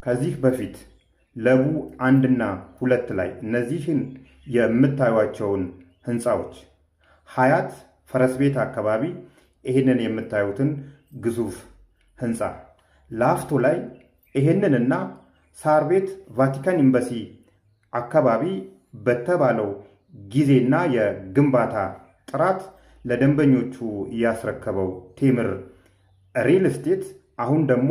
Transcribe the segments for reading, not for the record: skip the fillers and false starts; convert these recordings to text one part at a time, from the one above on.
ከዚህ በፊት ለቡ 1 እና 2 ላይ እነዚህን የምታዩቸውን ህንፃዎች ሀያት ፈረስ ቤት አካባቢ ይሄንን የምታዩትን ግዙፍ ህንፃ ላፍቶ ላይ ይሄንንና ሳር ቤት ቫቲካን ኤምባሲ አካባቢ በተባለው ጊዜና የግንባታ ጥራት ለደንበኞቹ ያስረከበው ቴምር ሪል ስቴት አሁን ደግሞ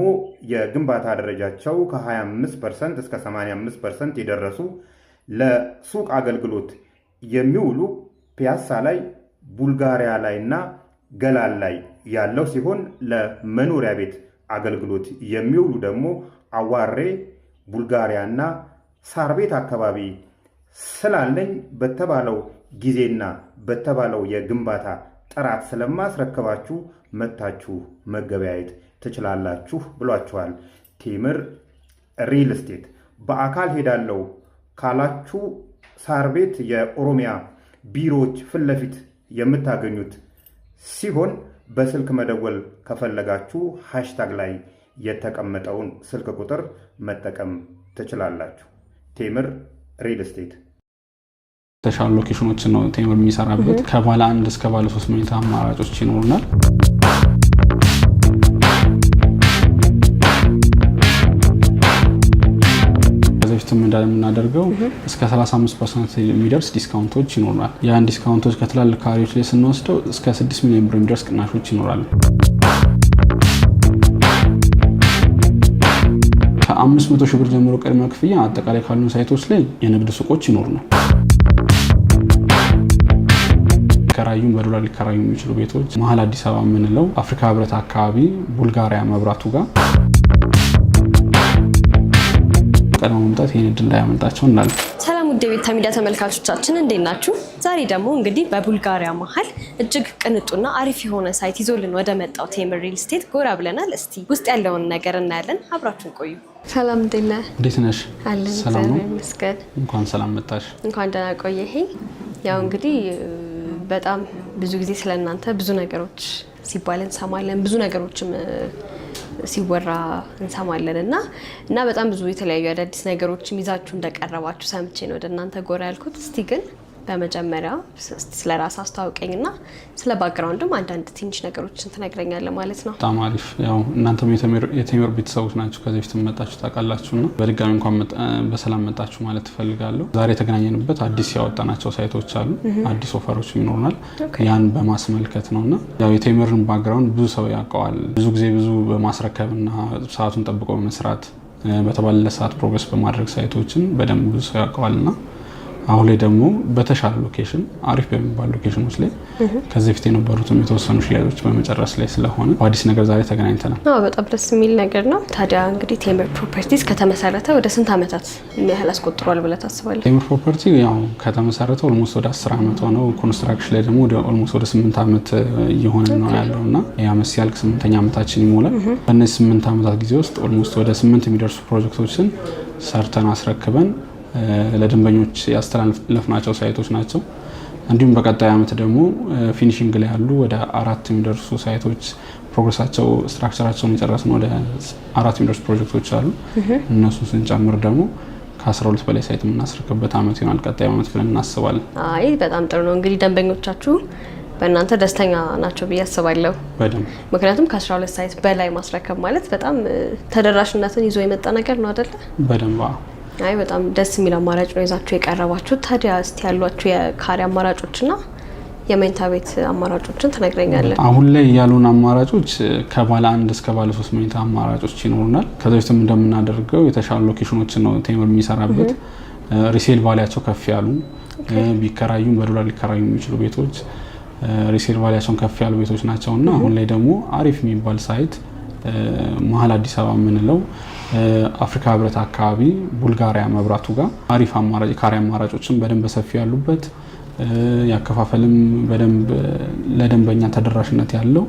የግንባታ ደረጃቸው ከ25% እስከ 85% የደረሱ ለሱቅ አገልግሎት የሚውሉ ፒያሳ ላይ ቡልጋሪያ ላይና ገላል ላይ ያለው ሲሆን ለመኖሪያ ቤት አገልግሎት የሚውሉ ደግሞ አዋሬ ቡልጋሪያና ሳር ቤት አካባቢ ስላለኝ በተባለው ጊዜና በተባለው የግንባታ ጥራት ስለማስረከባችሁ መታችሁ መገበያየት ትችላላችሁ ብሏችኋል ቴምር ሪል ስቴት። በአካል ሄዳለው ካላችሁ ሳር ቤት የኦሮሚያ ቢሮዎች ፊት ለፊት የምታገኙት ሲሆን በስልክ መደወል ከፈለጋችሁ ሃሽታግ ላይ የተቀመጠውን ስልክ ቁጥር መጠቀም ትችላላችሁ። ቴምር ሪል ስቴት ተሻሉ ሎኬሽኖችን ነው ቴምር የሚሰራበት። ከባለ 1 እስከ ባለ 3 መኝታ አማራጮች ይኖሩናል። ከዚህም እንደምናደርገው እስከ 35% የሚደርስ ዲስካውንቶች ይኖሩናል። ያን ዲስካውንቶች ከትላልቅ ካሬዎች ላይ ስንወስደው እስከ 6 ሚሊዮን ብር የሚደርስ ቅናሾች ይኖራሉ። ከ500 ሺህ ብር ጀምሮ ቅድመ ክፍያ አጠቃላይ ካሉ ሳይቶች ላይ የንግድ ሱቆች ይኖሩናል። ከራዩም በዶላር ሊከራዩ የሚችሉ ቤቶች መሀል አዲስ አበባ የምንለው አፍሪካ ህብረት አካባቢ ቡልጋሪያ መብራቱ ጋር ቀድሞ መምጣት ይሄን እድል እንዳያመልጣቸው እንላለን። ሰላም ውድ የቤታ ሚዲያ ተመልካቾቻችን እንዴት ናችሁ? ዛሬ ደግሞ እንግዲህ በቡልጋሪያ መሀል እጅግ ቅንጡና አሪፍ የሆነ ሳይት ይዞልን ወደ መጣው ቴምር ሪል ስቴት ጎራ ብለናል። እስቲ ውስጥ ያለውን ነገር እናያለን። አብራችሁን ቆዩ። ሰላም እንዴት ነሽ? ሰላም ነው መስገን። እንኳን ሰላም መጣሽ። እንኳን ደህና ቆየኸኝ። ያው እንግዲህ በጣም ብዙ ጊዜ ስለናንተ ብዙ ነገሮች ሲባል እንሰማለን፣ ብዙ ነገሮችም ሲወራ እንሰማለን እና በጣም ብዙ የተለያዩ አዳዲስ ነገሮችም ይዛችሁ እንደቀረባችሁ ሰምቼ ነው ወደ እናንተ ጎራ ያልኩት። እስቲ ግን በመጀመሪያ ስለ ራስ አስተዋውቀኝና ስለ ባክግራውንድም አንዳንድ ትንሽ ነገሮችን ትነግረኛለህ ማለት ነው። በጣም አሪፍ። ያው እናንተም የቴምር ቤተሰቦች ናችሁ፣ ከዚህ በፊት መጣችሁ ታውቃላችሁና በድጋሚ እንኳን በሰላም መጣችሁ ማለት ትፈልጋለሁ። ዛሬ የተገናኘንበት አዲስ ያወጣናቸው ሳይቶች አሉ፣ አዲስ ኦፈሮች ይኖሩናል። ያን በማስመልከት ነውና ያው የቴምርን ባክግራውንድ ብዙ ሰው ያውቀዋል። ብዙ ጊዜ ብዙ በማስረከብና ሰዓቱን ጠብቆ በመስራት በተባለለት ሰዓት ፕሮግረስ በማድረግ ሳይቶችን በደንብ ብዙ ሰው ያውቀዋልና አሁን ላይ ደግሞ በተሻለ ሎኬሽን አሪፍ በሚባሉ ሎኬሽኖች ላይ ከዚህ በፊት የነበሩትም የተወሰኑ ሽያጮች በመጨረስ ላይ ስለሆነ በአዲስ ነገር ዛሬ ተገናኝተናል። በጣም ደስ የሚል ነገር ነው። ታዲያ እንግዲህ ቴምር ፕሮፐርቲስ ከተመሰረተ ወደ ስንት ዓመታት ያህል አስቆጥሯል ብለህ ታስባለህ? ቴምር ፕሮፐርቲ ያው ከተመሰረተ ኦልሞስት ወደ 10 ዓመት ሆነው፣ ኮንስትራክሽን ላይ ደግሞ ኦልሞስት ወደ 8 ዓመት እየሆነ ነው ያለውና የአመት ሲያልቅ 8ኛ ዓመታችን ይሞላል። በእነዚህ 8 ዓመታት ጊዜ ውስጥ ኦልሞስት ወደ 8 የሚደርሱ ፕሮጀክቶችን ሰርተን አስረክበን ለደንበኞች ያስተላለፍናቸው ሳይቶች ናቸው። እንዲሁም በቀጣይ ዓመት ደግሞ ፊኒሺንግ ላይ ያሉ ወደ 4 የሚደርሱ ሳይቶች ፕሮግረሳቸው ስትራክቸራቸውን የጨረስን ወደ 4 የሚደርሱ ፕሮጀክቶች አሉ። እነሱን ስንጨምር ደግሞ ከ12 በላይ ሳይት የምናስረክብበት ዓመት ይሆናል ቀጣይ ዓመት ብለን እናስባለን። በጣም ጥሩ ነው። እንግዲህ ደንበኞቻችሁ በእናንተ ደስተኛ ናቸው ብዬ አስባለሁ። በደንብ ምክንያቱም ከ12 ሳይት በላይ ማስረከብ ማለት በጣም ተደራሽነትን ይዞ የመጣ ነገር ነው አይደለ? በደንብ በጣም ደስ የሚል አማራጭ ነው ይዛችሁ የቀረባችሁ። ታዲያ እስቲ ያሏችሁ የካሬ አማራጮችና የመኝታ ቤት አማራጮችን ትነግረኛለህ? አሁን ላይ ያሉን አማራጮች ከባለ 1 እስከ ባለ 3 መኝታ አማራጮች ይኖሩናል። ከዚህ በፊትም እንደምናደርገው የተሻሉ ሎኬሽኖችን ነው ቴምር የሚሰራበት። ሪሴል ቫሊያቸው ከፍ ያሉ ቢከራዩም በዶላር ሊከራዩ የሚችሉ ቤቶች ሪሴል ቫሊያቸውን ከፍ ያሉ ቤቶች ናቸውና አሁን ላይ ደግሞ አሪፍ የሚባል ሳይት መሀል አዲስ አበባ የምንለው አፍሪካ ህብረት አካባቢ ቡልጋሪያ መብራቱ ጋር አሪፍ አማራጭ ካሬ አማራጮችን በደንብ በሰፊ ያሉበት ያከፋፈልም በደንብ ለደንበኛ ተደራሽነት ያለው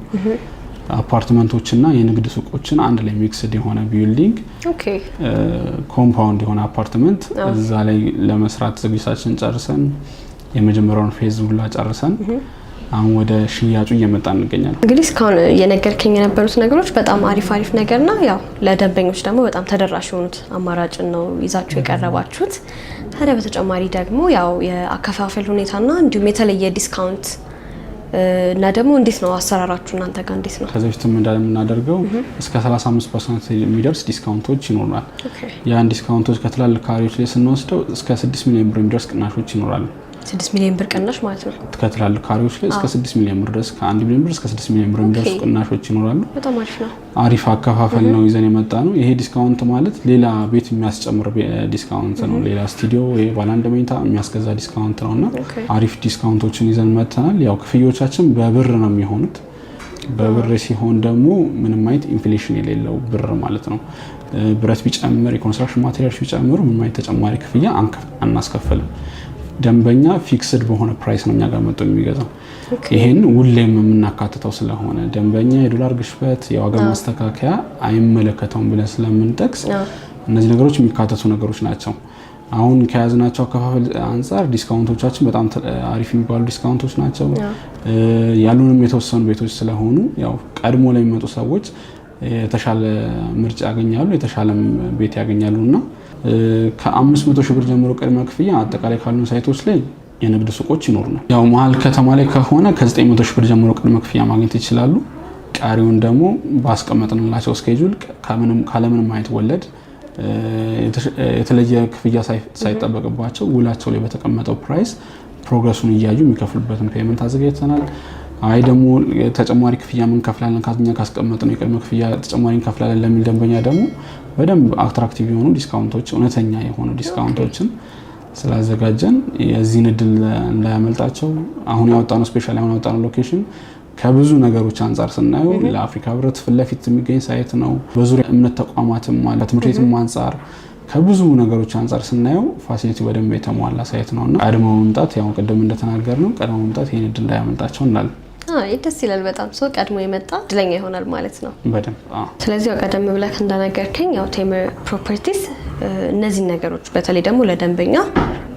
አፓርትመንቶችና የንግድ ሱቆችን አንድ ላይ ሚክስድ የሆነ ቢልዲንግ ኮምፓውንድ የሆነ አፓርትመንት እዛ ላይ ለመስራት ዝግጅታችን ጨርሰን የመጀመሪያውን ፌዝ ሁላ ጨርሰን አሁን ወደ ሽያጩ እየመጣ እንገኛለን። እንግዲህ እስካሁን የነገርከኝ የነበሩት ነገሮች በጣም አሪፍ ነገርና ያው ለደንበኞች ደግሞ በጣም ተደራሽ የሆኑት አማራጭን ነው ይዛችሁ የቀረባችሁት። ታዲያ በተጨማሪ ደግሞ ያው የአከፋፈል ሁኔታና እንዲሁም የተለየ ዲስካውንት እና ደግሞ እንዴት ነው አሰራራችሁ እናንተ ጋር እንዴት ነው? ከዚህ በፊትም እንደምናደርገው እስከ 35% የሚደርስ ዲስካውንቶች ይኖራል። ያን ዲስካውንቶች ከትላልቅ ካሬዎች ላይ ስንወስደው እስከ 6 ሚሊዮን ብር የሚደርስ ቅናሾች ይኖራሉ። 6 ሚሊዮን ብር ቅናሽ ማለት ነው። ከትላልቅ ካሬዎች ላይ እስከ 6 ሚሊዮን ብር ድረስ ከ1 ሚሊዮን ብር እስከ 6 ሚሊዮን ብር የሚደርሱ ቅናሾች ይኖራሉ። በጣም አሪፍ ነው። አሪፍ አከፋፈል ነው ይዘን የመጣ ነው። ይሄ ዲስካውንት ማለት ሌላ ቤት የሚያስጨምር ዲስካውንት ነው። ሌላ ስቱዲዮ ወይ ባለ አንድ መኝታ የሚያስገዛ ዲስካውንት ነውና አሪፍ ዲስካውንቶችን ይዘን መጥተናል። ያው ክፍያዎቻችን በብር ነው የሚሆኑት። በብር ሲሆን ደግሞ ምንም አይነት ኢንፍሌሽን የሌለው ብር ማለት ነው። ብረት ቢጨምር የኮንስትራክሽን ማቴሪያሎች ቢጨምሩ ምንም አይነት ተጨማሪ ክፍያ አናስከፍልም። ደንበኛ ፊክስድ በሆነ ፕራይስ ነው እኛ ጋር መጥቶ የሚገዛው። ይሄን ሁሌም የምናካትተው ስለሆነ ደንበኛ የዶላር ግሽበት የዋጋ ማስተካከያ አይመለከተውም ብለን ስለምንጠቅስ እነዚህ ነገሮች የሚካተቱ ነገሮች ናቸው። አሁን ከያዝናቸው አከፋፈል አንጻር ዲስካውንቶቻችን በጣም አሪፍ የሚባሉ ዲስካውንቶች ናቸው። ያሉንም የተወሰኑ ቤቶች ስለሆኑ ያው ቀድሞ ላይ የሚመጡ ሰዎች የተሻለ ምርጫ ያገኛሉ፣ የተሻለ ቤት ያገኛሉና ከ500 ሺህ ብር ጀምሮ ቅድመ ክፍያ አጠቃላይ ካሉን ሳይቶች ላይ የንግድ ሱቆች ይኖሩናል። ያው መሀል ከተማ ላይ ከሆነ ከ900 ሺህ ብር ጀምሮ ቅድመ ክፍያ ማግኘት ይችላሉ። ቀሪውን ደግሞ ባስቀመጥንላቸው ስኬጁል ካለምንም አይነት ወለድ የተለየ ክፍያ ሳይጠበቅባቸው ውላቸው ላይ በተቀመጠው ፕራይስ ፕሮግረሱን እያዩ የሚከፍሉበትን ፔመንት አዘጋጅተናል። አይ ደግሞ ተጨማሪ ክፍያ ምን ከፍላለን ካዝኛ ካስቀመጥነው የቅድመ ክፍያ ተጨማሪ እንከፍላለን ለሚል ደንበኛ ደግሞ በደንብ አትራክቲቭ የሆኑ ዲስካውንቶች እውነተኛ የሆኑ ዲስካውንቶችን ስላዘጋጀን የዚህን እድል እንዳያመልጣቸው። አሁን ያወጣነው ስፔሻሊ አሁን ያወጣነው ሎኬሽን ከብዙ ነገሮች አንጻር ስናየው ለአፍሪካ ህብረት ፊት ለፊት የሚገኝ ሳይት ነው። በዙሪያ እምነት ተቋማትም አለ፣ ትምህርት ቤትም አንጻር ከብዙ ነገሮች አንጻር ስናየው ፋሲሊቲ በደንብ የተሟላ ሳይት ነውና ቀድሞ መምጣት ያው ቅድም እንደተናገርነው ቀድሞ መምጣት ይሄን እድል እንዳያመልጣቸው እንላለን። ደስ ይላል በጣም ሰው ቀድሞ የመጣ እድለኛ ይሆናል ማለት ነው በደንብ። ስለዚህ ቀደም ብለህ እንደነገርከኝ ያው ቴምር ፕሮፐርቲስ እነዚህ ነገሮች በተለይ ደግሞ ለደንበኛ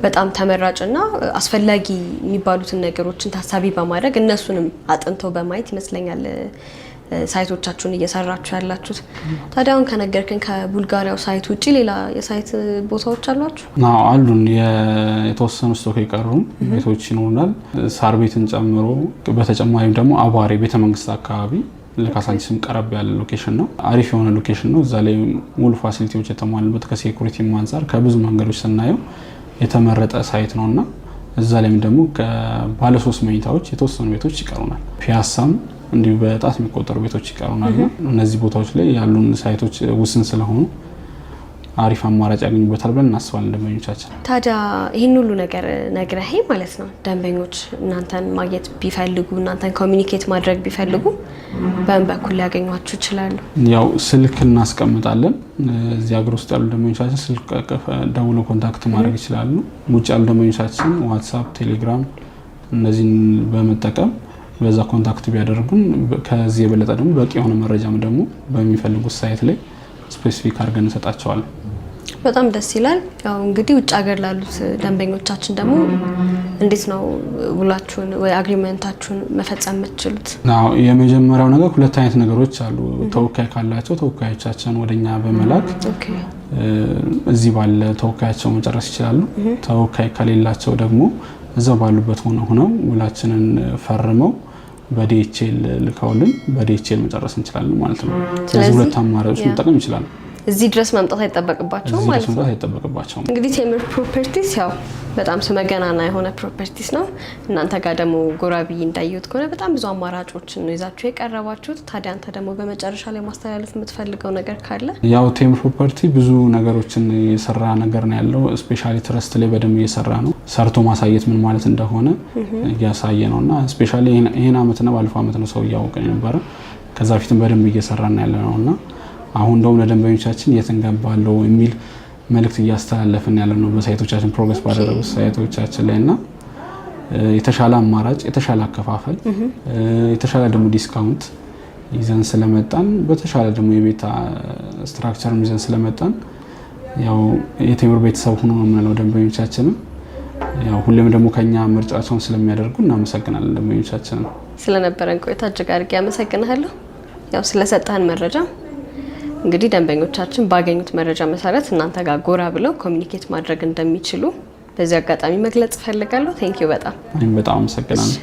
በጣም ተመራጭና አስፈላጊ የሚባሉትን ነገሮችን ታሳቢ በማድረግ እነሱንም አጥንቶ በማየት ይመስለኛል ሳይቶቻችሁን እየሰራችሁ ያላችሁት። ታዲያ አሁን ከነገርከን ከቡልጋሪያው ሳይት ውጪ ሌላ የሳይት ቦታዎች አሏችሁ? አሉን። የተወሰኑ ስቶክ የቀሩ ቤቶች ይኖሩናል ሳር ቤትን ጨምሮ። በተጨማሪም ደግሞ አቧሬ ቤተመንግስት አካባቢ ለካሳንቺስም ቀረብ ያለ ሎኬሽን ነው። አሪፍ የሆነ ሎኬሽን ነው። እዛ ላይ ሙሉ ፋሲሊቲዎች የተሟሉበት ከሴኩሪቲ አንጻር ከብዙ መንገዶች ስናየው የተመረጠ ሳይት ነውና እዛ ላይም ደግሞ ባለ 3 መኝታዎች የተወሰኑ ቤቶች ይቀሩናል። ፒያሳም እንዲሁ በጣት የሚቆጠሩ ቤቶች ይቀሩናል። እነዚህ ቦታዎች ላይ ያሉን ሳይቶች ውስን ስለሆኑ አሪፍ አማራጭ ያገኙበታል ብለን እናስባለን ደንበኞቻችን። ታዲያ ይህን ሁሉ ነገር ነግረህ ማለት ነው ደንበኞች እናንተን ማግኘት ቢፈልጉ እናንተን ኮሚኒኬት ማድረግ ቢፈልጉ በምን በኩል ሊያገኟችሁ ይችላሉ? ያው ስልክ እናስቀምጣለን። እዚህ ሀገር ውስጥ ያሉ ደንበኞቻችን ስልክ ደውሎ ኮንታክት ማድረግ ይችላሉ። ውጭ ያሉ ደንበኞቻችን ዋትሳፕ፣ ቴሌግራም እነዚህን በመጠቀም በዛ ኮንታክት ቢያደርጉን ከዚህ የበለጠ ደግሞ በቂ የሆነ መረጃም ደግሞ በሚፈልጉት ሳይት ላይ ስፔሲፊክ አድርገን እንሰጣቸዋለን። በጣም ደስ ይላል። ያው እንግዲህ ውጭ ሀገር ላሉት ደንበኞቻችን ደግሞ እንዴት ነው ውላችሁን ወይ አግሪመንታችሁን መፈጸም የምትችሉት? የመጀመሪያው ነገር 2 አይነት ነገሮች አሉ። ተወካይ ካላቸው ተወካዮቻችን ወደኛ በመላክ እዚህ ባለ ተወካያቸው መጨረስ ይችላሉ። ተወካይ ከሌላቸው ደግሞ እዛው ባሉበት ሆነው ውላችንን ፈርመው በዲኤችኤል ልከውልን በዲኤችኤል መጨረስ እንችላለን ማለት ነው። ስለዚህ 2 አማራጮች መጠቀም ይችላሉ። እዚህ ድረስ መምጣት አይጠበቅባቸውም ማለት ነው። እንግዲህ ቴምር ፕሮፐርቲስ ያው በጣም ስመገናና የሆነ ፕሮፐርቲስ ነው። እናንተ ጋር ደግሞ ጎራቢ እንዳየሁት ከሆነ በጣም ብዙ አማራጮችን ነው ይዛችሁ የቀረባችሁት። ታዲያ አንተ ደግሞ በመጨረሻ ላይ ማስተላለፍ የምትፈልገው ነገር ካለ? ያው ቴምር ፕሮፐርቲ ብዙ ነገሮችን የሰራ ነገር ነው ያለው። ስፔሻሊ ትረስት ላይ በደንብ እየሰራ ነው። ሰርቶ ማሳየት ምን ማለት እንደሆነ እያሳየ ነውና ስፔሻሊ ይሄን አመትና ባለፈው አመት ነው ሰው እያወቀ ነበረ። ከዛ ፊትም በደንብ እየሰራን ያለ ነውና አሁን ደግሞ ለደንበኞቻችን የት እንገባለው የሚል መልእክት እያስተላለፍን ያለ ነው በሳይቶቻችን ፕሮግረስ ባደረጉ ሳይቶቻችን ላይና የተሻለ አማራጭ፣ የተሻለ አከፋፈል፣ የተሻለ ደግሞ ዲስካውንት ይዘን ስለመጣን በተሻለ ደግሞ የቤት ስትራክቸር ይዘን ስለመጣን ያው የቴምር ቤተሰብ ሆኖ ነው የምንለው ደንበኞቻችንን ያው ሁሌም ደግሞ ከኛ ምርጫቸውን ስለሚያደርጉ እናመሰግናለን ደንበኞቻችን። ስለነበረን ቆይታ እጅግ አድርጌ አመሰግናለሁ። ያው ስለሰጠህን መረጃ እንግዲህ ደንበኞቻችን ባገኙት መረጃ መሰረት እናንተ ጋር ጎራ ብለው ኮሚኒኬት ማድረግ እንደሚችሉ በዚህ አጋጣሚ መግለጽ ፈልጋለሁ። ቴንክ ዩ በጣም አመሰግናለሁ።